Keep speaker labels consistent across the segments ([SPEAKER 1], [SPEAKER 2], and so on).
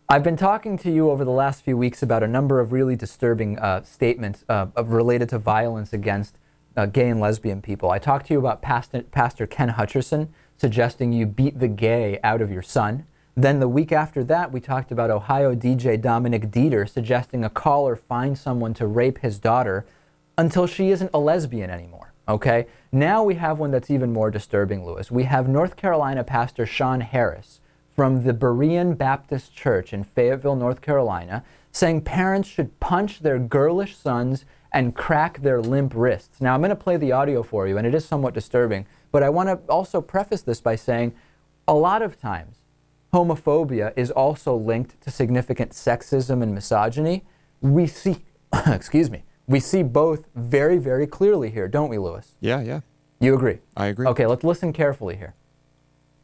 [SPEAKER 1] I've been talking to you over the last few weeks about a number of really disturbing statements related to violence against gay and lesbian people. I talked to you about Pastor Ken Hutcherson suggesting you beat the gay out of your son. Then the week after that, we talked about Ohio DJ Dominic Dieter suggesting a caller find someone to rape his daughter until she isn't a lesbian anymore, okay? Now we have one that's even more disturbing, Lewis. We have North Carolina Pastor Sean Harris from the Berean Baptist Church in Fayetteville, North Carolina, saying parents should punch their girlish sons and crack their limp wrists. Now, I'm going to play the audio for you, and it is somewhat disturbing, but I want to also preface this by saying a lot of times homophobia is also linked to significant sexism and misogyny. We see, excuse me, we see both very, very clearly here, don't we, Lewis?
[SPEAKER 2] Yeah.
[SPEAKER 1] You agree?
[SPEAKER 2] I agree.
[SPEAKER 1] Okay, let's listen carefully here.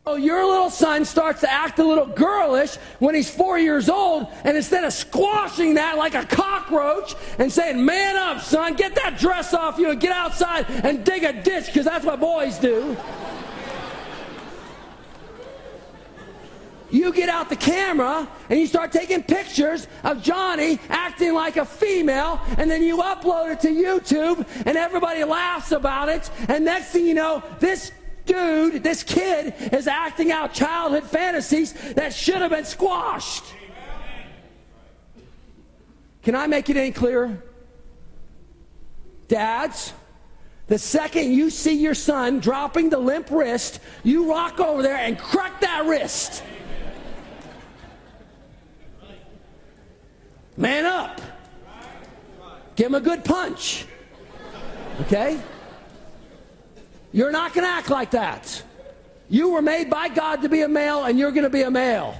[SPEAKER 3] Oh, your little son starts to act a little girlish when he's 4 years old, and instead of squashing that like a cockroach and saying, man up, son, get that dress off you and get outside and dig a ditch, because that's what boys do. You get out the camera and you start taking pictures of Johnny acting like a female, and then you upload it to YouTube and everybody laughs about it, and next thing you know, this kid is acting out childhood fantasies that should have been squashed. Can I make it any clearer? Dads, the second you see your son dropping the limp wrist, you walk over there and crack that wrist. Man up. Give him a good punch. Okay? You're not going to act like that. You were made by God to be a male, and you're going to be a male.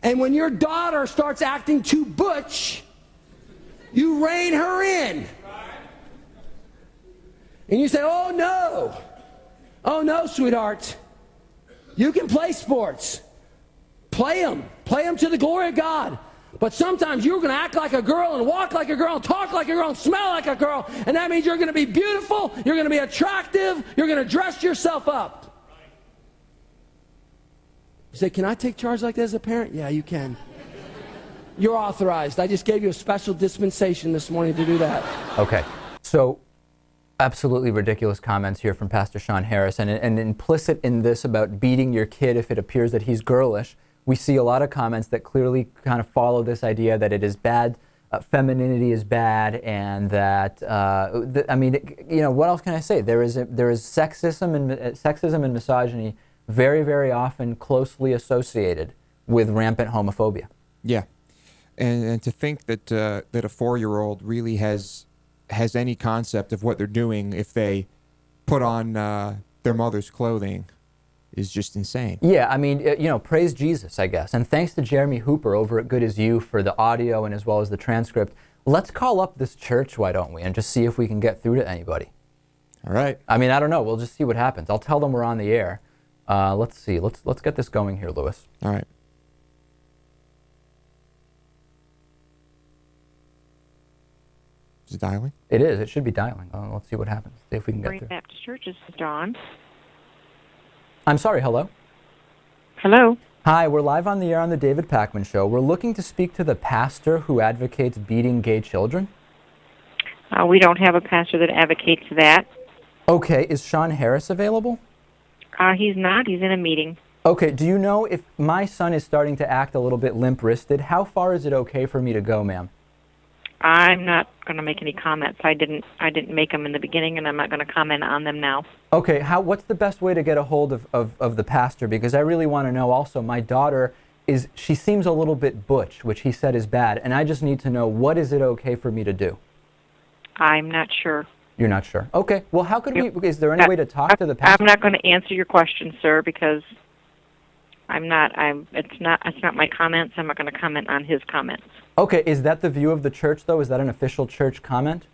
[SPEAKER 3] And when your daughter starts acting too butch, you rein her in. And you say, oh no, sweetheart. You can play sports. Play them to the glory of God. But sometimes you're going to act like a girl and walk like a girl and talk like a girl and smell like a girl. And that means you're going to be beautiful, you're going to be attractive, you're going to dress yourself up. You say, can I take charge like that as a parent? Yeah, you can. You're authorized. I just gave you a special dispensation this morning to do that.
[SPEAKER 1] Okay, so absolutely ridiculous comments here from Pastor Sean Harris. And implicit in this about beating your kid if it appears that he's girlish, we see a lot of comments that clearly kind of follow this idea that it is bad, femininity is bad, and that I mean, you know, what else can I say? There is sexism and misogyny very, very often closely associated with rampant homophobia.
[SPEAKER 2] Yeah, and to think that that a 4-year-old really has any concept of what they're doing if they put on their mother's clothing is just insane.
[SPEAKER 1] Yeah, I mean, you know, praise Jesus, I guess. And thanks to Jeremy Hooper over at Good As You for the audio and as well as the transcript. Let's call up this church, why don't we, and just see if we can get through to anybody.
[SPEAKER 2] All right.
[SPEAKER 1] I mean, I don't know. We'll just see what happens. I'll tell them we're on the air. Let's see. Let's get this going here, Lewis.
[SPEAKER 2] All right. Is it dialing?
[SPEAKER 1] It is. It should be dialing. Let's see what happens. See if we can get
[SPEAKER 4] Berean
[SPEAKER 1] through.
[SPEAKER 4] Baptist Church, this is Dawn.
[SPEAKER 1] I'm sorry, hello?
[SPEAKER 4] Hello.
[SPEAKER 1] Hi, we're live on the air on the David Pakman Show. We're looking to speak to the pastor who advocates beating gay children.
[SPEAKER 4] We don't have a pastor that advocates that.
[SPEAKER 1] Okay, is Sean Harris available?
[SPEAKER 4] He's not. He's in a meeting.
[SPEAKER 1] Okay, do you know if my son is starting to act a little bit limp-wristed, how far is it okay for me to go, ma'am?
[SPEAKER 4] I'm not going to make any comments. I didn't make them in the beginning, and I'm not going to comment on them now.
[SPEAKER 1] Okay, what's the best way to get a hold of the pastor? Because I really want to know also, my daughter, she seems a little bit butch, which he said is bad, and I just need to know, what is it okay for me to do?
[SPEAKER 4] I'm not sure.
[SPEAKER 1] You're not sure? Okay, well, how could is there any way to talk to the pastor?
[SPEAKER 4] I'm not going to answer your question, sir, because it's not my comments. I'm not going to comment on his comments.
[SPEAKER 1] Okay, is that the view of the church, though? Is that an official church comment?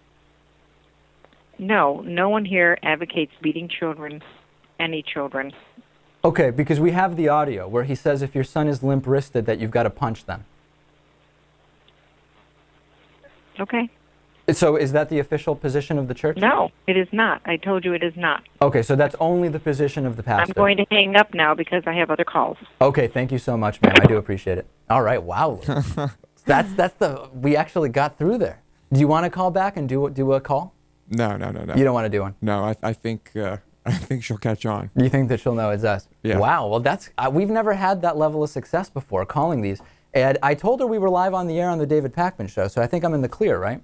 [SPEAKER 4] No, no one here advocates beating children, any children.
[SPEAKER 1] Okay, because we have the audio where he says if your son is limp-wristed that you've got to punch them.
[SPEAKER 4] Okay.
[SPEAKER 1] So is that the official position of the church?
[SPEAKER 4] No, it is not. I told you it is not.
[SPEAKER 1] Okay, so that's only the position of the pastor.
[SPEAKER 4] I'm going to hang up now because I have other calls.
[SPEAKER 1] Okay, thank you so much, ma'am. I do appreciate it. All right, wow. We actually got through there. Do you want to call back and do a call?
[SPEAKER 2] No.
[SPEAKER 1] You don't want to do one?
[SPEAKER 2] No, I think she'll catch on.
[SPEAKER 1] You think that she'll know it's us?
[SPEAKER 2] Yeah.
[SPEAKER 1] Wow, well we've never had that level of success before calling these. And I told her we were live on the air on the David Pakman Show, so I think I'm in the clear, right?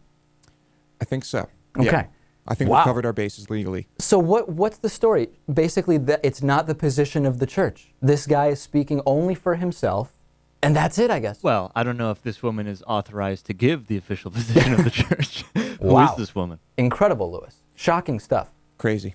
[SPEAKER 2] I think so.
[SPEAKER 1] Okay.
[SPEAKER 2] Yeah. I think we've covered our bases legally.
[SPEAKER 1] So what's the story? Basically, it's not the position of the church. This guy is speaking only for himself, and that's it, I guess.
[SPEAKER 5] Well, I don't know if this woman is authorized to give the official position of the church. Who
[SPEAKER 1] Wow.
[SPEAKER 5] is this woman?
[SPEAKER 1] Incredible, Lewis. Shocking stuff.
[SPEAKER 2] Crazy.